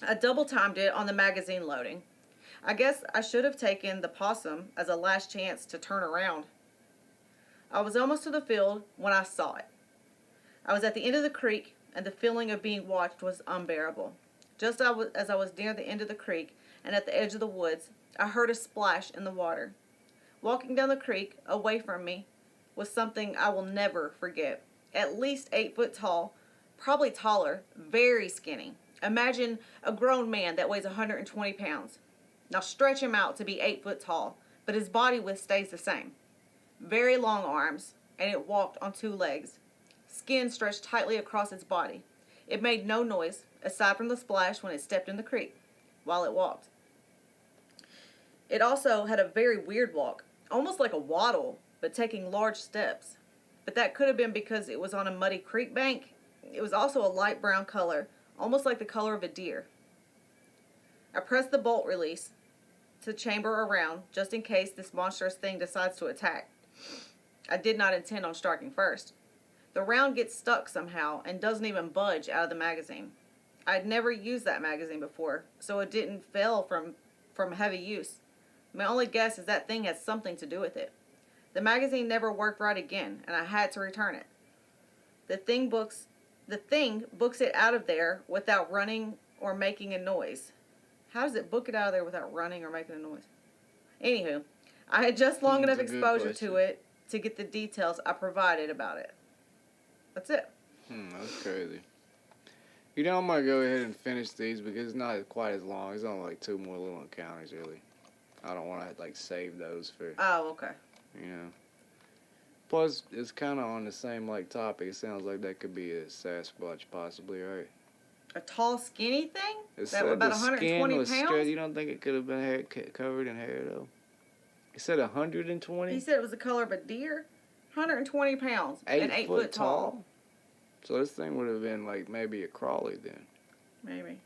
S2: I double timed it on the magazine loading. I guess I should have taken the possum as a last chance to turn around. I was almost to the field when I saw it. I was at the end of the creek, and the feeling of being watched was unbearable. Just as I was near the end of the creek and at the edge of the woods, I heard a splash in the water. Walking down the creek, away from me, was something I will never forget. At least 8 foot tall, probably taller, very skinny. Imagine a grown man that weighs 120 pounds. Now stretch him out to be 8 foot tall, but his body width stays the same. Very long arms, and it walked on 2 legs. Skin stretched tightly across its body. It made no noise, aside from the splash when it stepped in the creek, while it walked. It also had a very weird walk, almost like a waddle, but taking large steps. But that could have been because it was on a muddy creek bank. It was also a light brown color, almost like the color of a deer. I pressed the bolt release to chamber around, just in case this monstrous thing decides to attack. I did not intend on striking first. The round gets stuck somehow and doesn't even budge out of the magazine. I'd never used that magazine before, so it didn't fail from heavy use. My only guess is that thing has something to do with it. The magazine never worked right again, and I had to return it. The thing books it out of there without running or making a noise. How does it book it out of there without running or making a noise? Anywho, I had just long enough exposure to it to get the details I provided about it. That's it.
S1: That's crazy. You know, I'm going to go ahead and finish these because it's not quite as long. It's only like 2 more little encounters, really. I don't want to, save those for...
S2: Oh, okay.
S1: You know. Plus, it's kind of on the same, topic. It sounds like that could be a Sasquatch, possibly, right?
S2: A tall, skinny thing?
S1: It
S2: that was about 120 pounds?
S1: Straight. You don't think it could have been covered in hair, though? He said 120?
S2: He said it was the color of a deer? 120 pounds. 8 foot tall.
S1: So this thing would have been, maybe a crawly then.
S2: Maybe.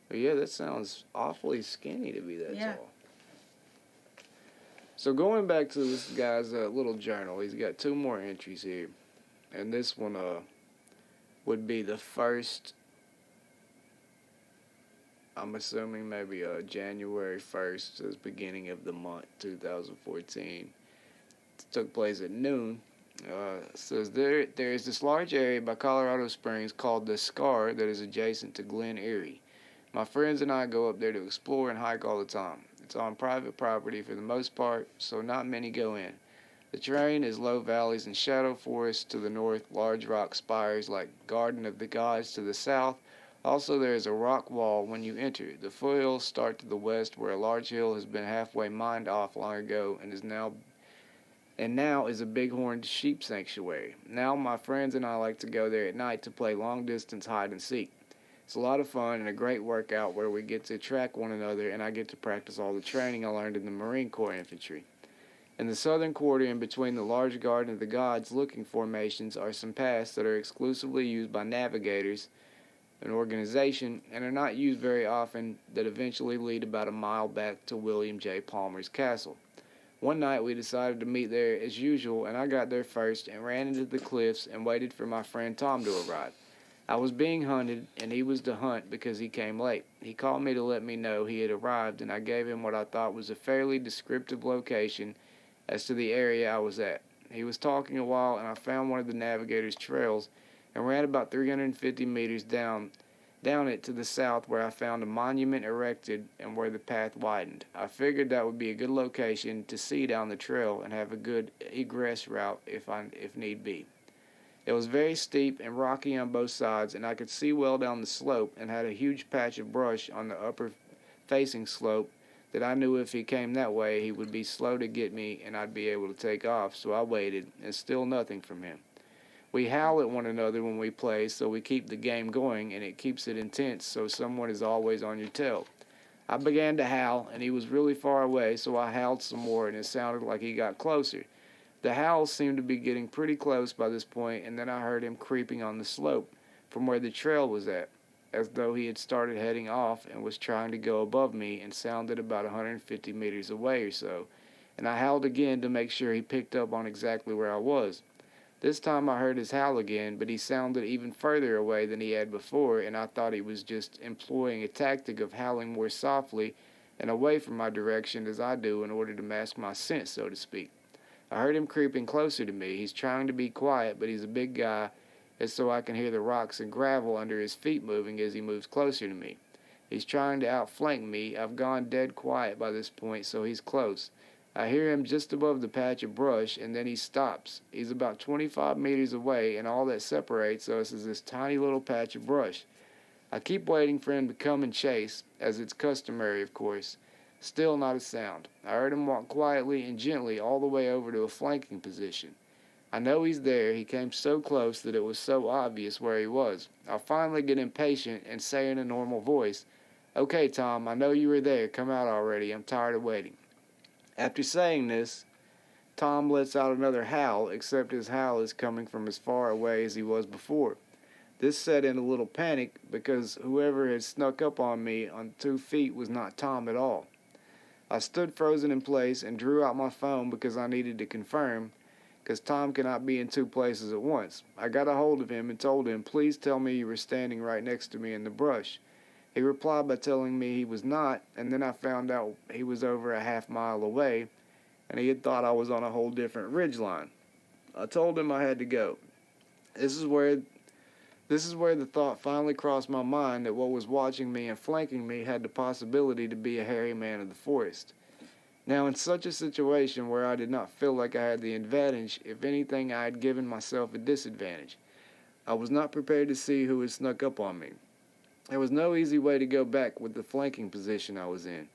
S1: But yeah, that sounds awfully skinny to be that tall. So going back to this guy's little journal, he's got 2 more entries here. And this one would be the first, I'm assuming maybe January 1st, so it's beginning of the month, 2014. It took place at noon. Says there is this large area by Colorado Springs called the Scar that is adjacent to Glen Erie. My friends and I go up there to explore and hike all the time. It's on private property for the most part, so not many go in. The terrain is low valleys and shadow forests to the north, large rock spires like Garden of the Gods to the south. Also, there is a rock wall when you enter. The foothills start to the west, where a large hill has been halfway mined off long ago and now is a bighorn sheep sanctuary. Now my friends and I like to go there at night to play long-distance hide-and-seek. It's a lot of fun and a great workout where we get to track one another and I get to practice all the training I learned in the Marine Corps infantry. In the southern quarter in between the large Garden of the Gods looking formations are some paths that are exclusively used by navigators, an organization, and are not used very often, that eventually lead about a mile back to William J. Palmer's castle. One night we decided to meet there as usual, and I got there first and ran into the cliffs and waited for my friend Tom to arrive. I was being hunted, and he was to hunt because he came late. He called me to let me know he had arrived, and I gave him what I thought was a fairly descriptive location as to the area I was at. He was talking a while, and I found one of the navigator's trails and ran about 350 meters down it to the south, where I found a monument erected and where the path widened. I figured that would be a good location to see down the trail and have a good egress route if need be. It was very steep and rocky on both sides, and I could see well down the slope and had a huge patch of brush on the upper facing slope that I knew if he came that way he would be slow to get me and I'd be able to take off, so I waited, and still nothing from him. We howl at one another when we play, so we keep the game going, and it keeps it intense, so someone is always on your tail. I began to howl, and he was really far away, so I howled some more, and it sounded like he got closer. The howls seemed to be getting pretty close by this point, and then I heard him creeping on the slope from where the trail was at, as though he had started heading off and was trying to go above me, and sounded about 150 meters away or so, and I howled again to make sure he picked up on exactly where I was. This time I heard his howl again, but he sounded even further away than he had before, and I thought he was just employing a tactic of howling more softly and away from my direction as I do in order to mask my scent, so to speak. I heard him creeping closer to me. He's trying to be quiet, but he's a big guy, and so I can hear the rocks and gravel under his feet moving as he moves closer to me. He's trying to outflank me. I've gone dead quiet by this point, so he's close. I hear him just above the patch of brush, and then he stops. He's about 25 meters away, and all that separates us is this tiny little patch of brush. I keep waiting for him to come and chase, as it's customary, of course. Still not a sound. I heard him walk quietly and gently all the way over to a flanking position. I know he's there. He came so close that it was so obvious where he was. I finally get impatient and say in a normal voice, "Okay, Tom, I know you were there. Come out already. I'm tired of waiting." After saying this, Tom lets out another howl, except his howl is coming from as far away as he was before. This set in a little panic because whoever had snuck up on me on 2 feet was not Tom at all. I stood frozen in place and drew out my phone because I needed to confirm, because Tom cannot be in 2 places at once. I got a hold of him and told him, "Please tell me you were standing right next to me in the brush." He replied by telling me he was not, and then I found out he was over a half-mile away, and he had thought I was on a whole different ridgeline. I told him I had to go. This is where the thought finally crossed my mind that what was watching me and flanking me had the possibility to be a hairy man of the forest. Now, in such a situation where I did not feel like I had the advantage, if anything, I had given myself a disadvantage. I was not prepared to see who had snuck up on me. There was no easy way to go back with the flanking position I was in.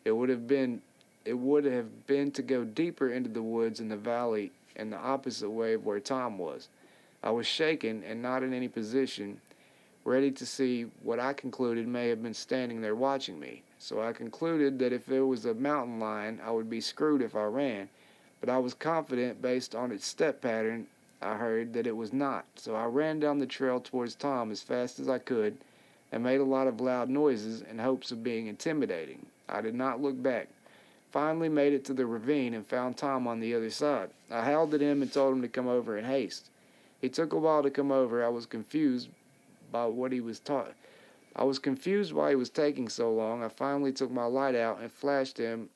S1: It would have been to go deeper into the woods in the valley and the opposite way of where Tom was. I was shaken and not in any position, ready to see what I concluded may have been standing there watching me. So I concluded that if there was a mountain lion, I would be screwed if I ran, but I was confident based on its step pattern I heard that it was not. So I ran down the trail towards Tom as fast as I could and made a lot of loud noises in hopes of being intimidating. I did not look back. Finally made it to the ravine and found Tom on the other side. I howled at him and told him to come over in haste. He took a while to come over. I was confused by what he was taught. I was confused why he was taking so long. I finally took my light out and flashed him,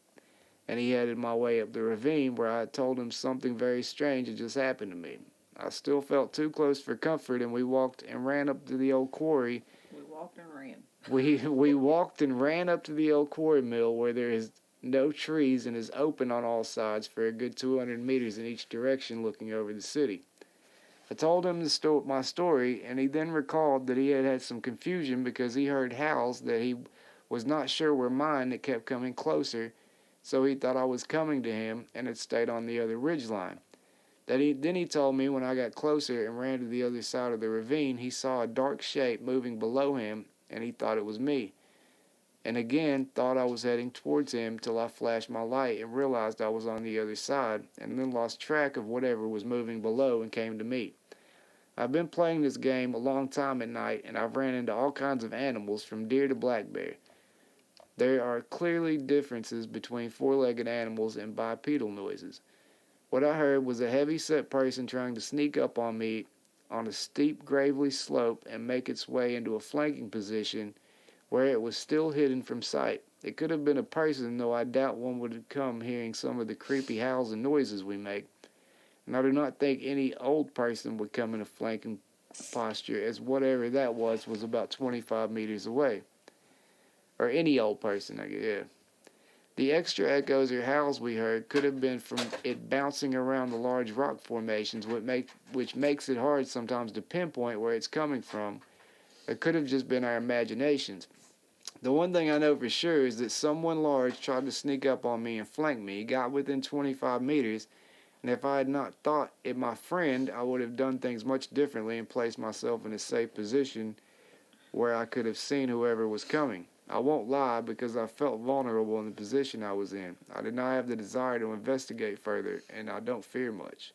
S1: and he headed my way up the ravine where I had told him something very strange had just happened to me. I still felt too close for comfort, and we walked and ran up to the old quarry.
S2: We walked and ran.
S1: We walked and ran up to the old quarry mill where there is no trees and is open on all sides for a good 200 meters in each direction looking over the city. I told him my story, and he then recalled that he had had some confusion because he heard howls that he was not sure were mine that kept coming closer, so he thought I was coming to him and had stayed on the other ridgeline. Then he told me when I got closer and ran to the other side of the ravine, he saw a dark shape moving below him, and he thought it was me. And again, thought I was heading towards him till I flashed my light and realized I was on the other side, and then lost track of whatever was moving below and came to me. I've been playing this game a long time at night, and I've ran into all kinds of animals, from deer to black bear. There are clearly differences between four-legged animals and bipedal noises. What I heard was a heavy-set person trying to sneak up on me on a steep, gravelly slope and make its way into a flanking position where it was still hidden from sight. It could have been a person, though I doubt one would have come hearing some of the creepy howls and noises we make. And I do not think any old person would come in a flanking posture, as whatever that was about 25 meters away. Or any old person, I guess, yeah. The extra echoes or howls we heard could have been from it bouncing around the large rock formations, which makes it hard sometimes to pinpoint where it's coming from. It could have just been our imaginations. The one thing I know for sure is that someone large tried to sneak up on me and flank me. He got within 25 meters, and if I had not thought it my friend, I would have done things much differently and placed myself in a safe position where I could have seen whoever was coming. I won't lie, because I felt vulnerable in the position I was in. I did not have the desire to investigate further, and I don't fear much.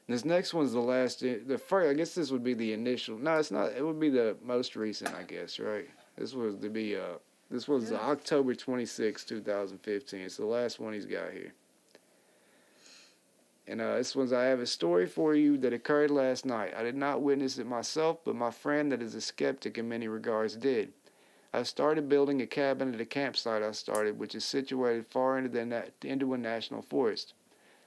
S1: This next one's the first, I guess this would be the initial, no, it's not, it would be the most recent, I guess, right? This was October 26, 2015. It's the last one he's got here. And I have a story for you that occurred last night. I did not witness it myself, but my friend that is a skeptic in many regards did. I started building a cabin at a campsite which is situated far into a national forest.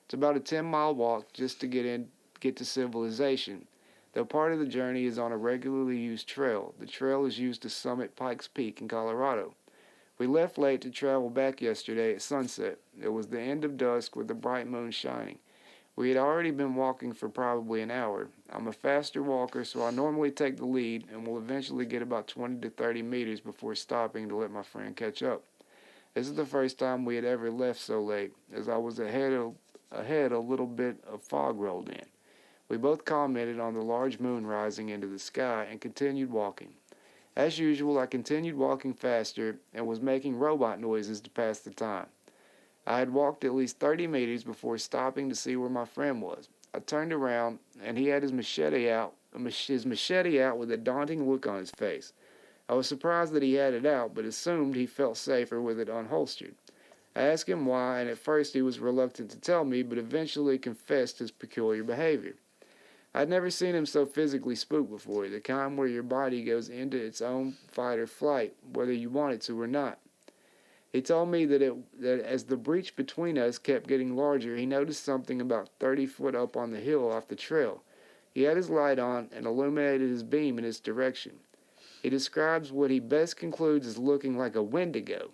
S1: It's about a 10-mile walk just to get to civilization. Though part of the journey is on a regularly used trail, the trail is used to summit Pikes Peak in Colorado. We left late to travel back yesterday at sunset. It was the end of dusk with the bright moon shining. We had already been walking for probably an hour. I'm a faster walker, so I normally take the lead and will eventually get about 20 to 30 meters before stopping to let my friend catch up. This is the first time we had ever left so late. As I was ahead, a little bit of fog rolled in. We both commented on the large moon rising into the sky and continued walking. As usual, I continued walking faster and was making robot noises to pass the time. I had walked at least 30 meters before stopping to see where my friend was. I turned around, and he had his machete out with a daunting look on his face. I was surprised that he had it out, but assumed he felt safer with it unholstered. I asked him why, and at first he was reluctant to tell me, but eventually confessed his peculiar behavior. I had never seen him so physically spooked before, the kind where your body goes into its own fight or flight, whether you want it to or not. He told me that as the breach between us kept getting larger, he noticed something about 30 foot up on the hill off the trail. He had his light on and illuminated his beam in its direction. He describes what he best concludes as looking like a wendigo,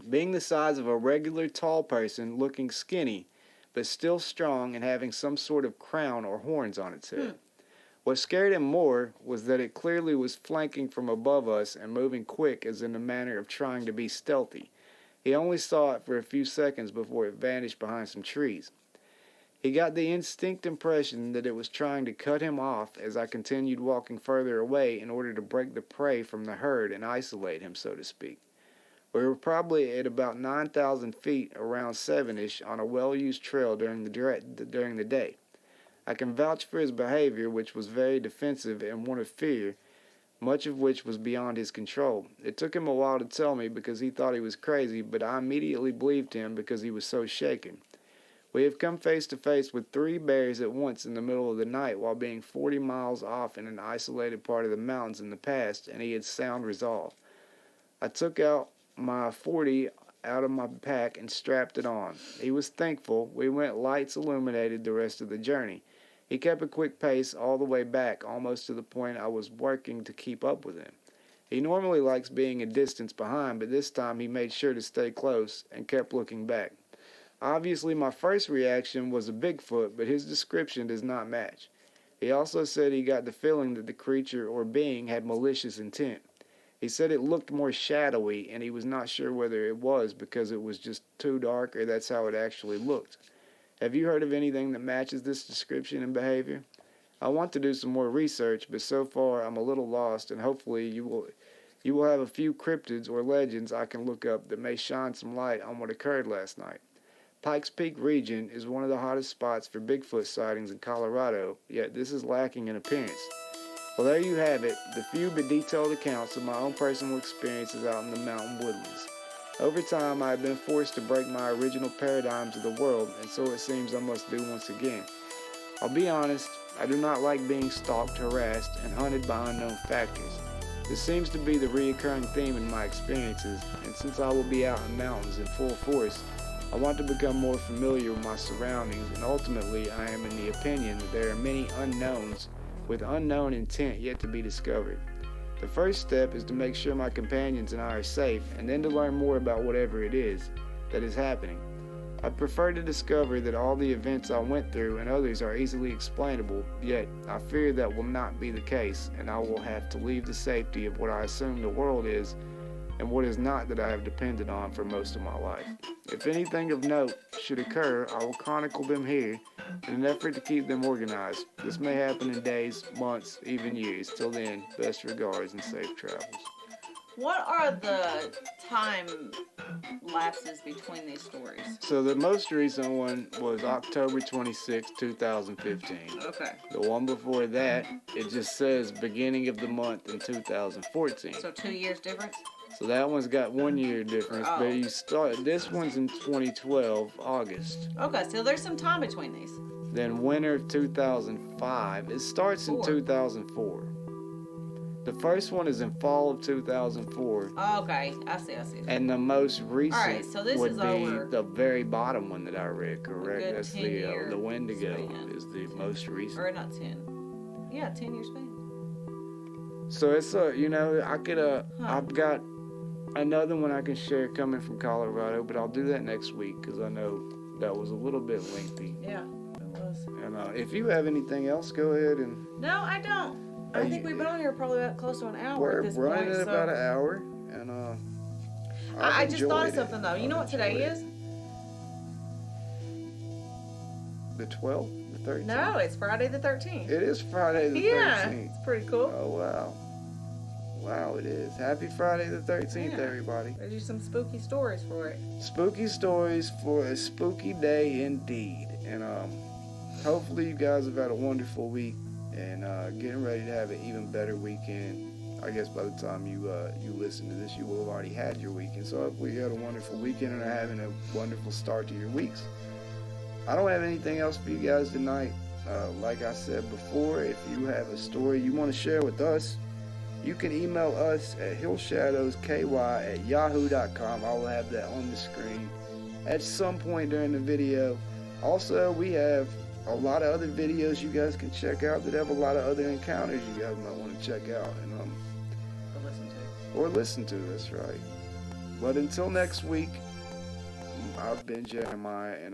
S1: being the size of a regular tall person, looking skinny, but still strong and having some sort of crown or horns on its head. What scared him more was that it clearly was flanking from above us and moving quick as in the manner of trying to be stealthy. He only saw it for a few seconds before it vanished behind some trees. He got the instinct impression that it was trying to cut him off as I continued walking further away in order to break the prey from the herd and isolate him, so to speak. We were probably at about 9,000 feet, around 7-ish, on a well-used trail during the day. I can vouch for his behavior, which was very defensive and one of fear, much of which was beyond his control. It took him a while to tell me because he thought he was crazy, but I immediately believed him because he was so shaken. We have come face to face with 3 bears at once in the middle of the night while being 40 miles off in an isolated part of the mountains in the past, and he had sound resolve. I took out my .40 out of my pack and strapped it on. He was thankful. We went lights illuminated the rest of the journey. He kept a quick pace all the way back, almost to the point I was working to keep up with him. He normally likes being a distance behind, but this time he made sure to stay close and kept looking back. Obviously, my first reaction was a Bigfoot, but his description does not match. He also said he got the feeling that the creature or being had malicious intent. He said it looked more shadowy, and he was not sure whether it was because it was just too dark or that's how it actually looked. Have you heard of anything that matches this description and behavior? I want to do some more research, but so far I'm a little lost, and hopefully you will have a few cryptids or legends I can look up that may shine some light on what occurred last night. Pikes Peak region is one of the hottest spots for Bigfoot sightings in Colorado, yet this is lacking in appearance. Well, there you have it, the few but detailed accounts of my own personal experiences out in the mountain woodlands. Over time, I have been forced to break my original paradigms of the world, and so it seems I must do once again. I'll be honest, I do not like being stalked, harassed, and hunted by unknown factors. This seems to be the recurring theme in my experiences, and since I will be out in mountains in full force, I want to become more familiar with my surroundings, and ultimately I am in the opinion that there are many unknowns with unknown intent yet to be discovered. The first step is to make sure my companions and I are safe, and then to learn more about whatever it is that is happening. I prefer to discover that all the events I went through and others are easily explainable, yet I fear that will not be the case, and I will have to leave the safety of what I assume the world is and what is not that I have depended on for most of my life. If anything of note should occur, I will chronicle them here in an effort to keep them organized. This may happen in days, months, even years. Till then, best regards and safe travels.
S2: What are the time lapses between these stories?
S1: So the most recent one was October 26, 2015.
S2: Okay.
S1: The one before that, it just says beginning of the month in 2014.
S2: So 2 years difference?
S1: So that one's got 1 year difference,
S2: Oh.
S1: but you start. This one's in 2012, August.
S2: Okay, so there's some time between these.
S1: Then winter of 2005. It starts in
S2: 4.
S1: 2004. The first one is in fall of 2004.
S2: Oh, okay, I see.
S1: And the most recent
S2: Alright, so this
S1: would
S2: is
S1: be
S2: over
S1: the very bottom one that I read, correct?
S2: good
S1: That's
S2: 10-year
S1: the Wendigo
S2: span.
S1: is the most recent.
S2: Or not 10. Yeah, 10 years span.
S1: So it's I could I've got another one I can share coming from Colorado, but I'll do that next week because I know that was a little bit lengthy.
S2: Yeah, it was.
S1: And if you have anything else, go ahead and.
S2: No, I don't. I think we've been on here probably about close to an hour
S1: We're
S2: at this
S1: running
S2: point.
S1: at about an hour, and
S2: I just thought of
S1: enjoyed
S2: something though. You know what today is?
S1: The 12th, the 13th.
S2: No, it's Friday the 13th.
S1: It is Friday the
S2: Yeah,
S1: 13th.
S2: it's pretty cool.
S1: Oh wow, wow it is. Happy Friday the 13th,
S2: Yeah.
S1: everybody.
S2: There's just some spooky stories for it.
S1: Spooky stories for a spooky day indeed, and hopefully you guys have had a wonderful week and getting ready to have an even better weekend. I guess by the time you listen to this, you will have already had your weekend. So hopefully you had a wonderful weekend and are having a wonderful start to your weeks. I don't have anything else for you guys tonight. Like I said before, if you have a story you want to share with us, you can email us at hillshadowsky@yahoo.com. I'll have that on the screen at some point during the video. Also, we have a lot of other videos you guys can check out that have a lot of other encounters you guys might want to check out and listen to. That's right. But until next week, I've been Jeremiah, and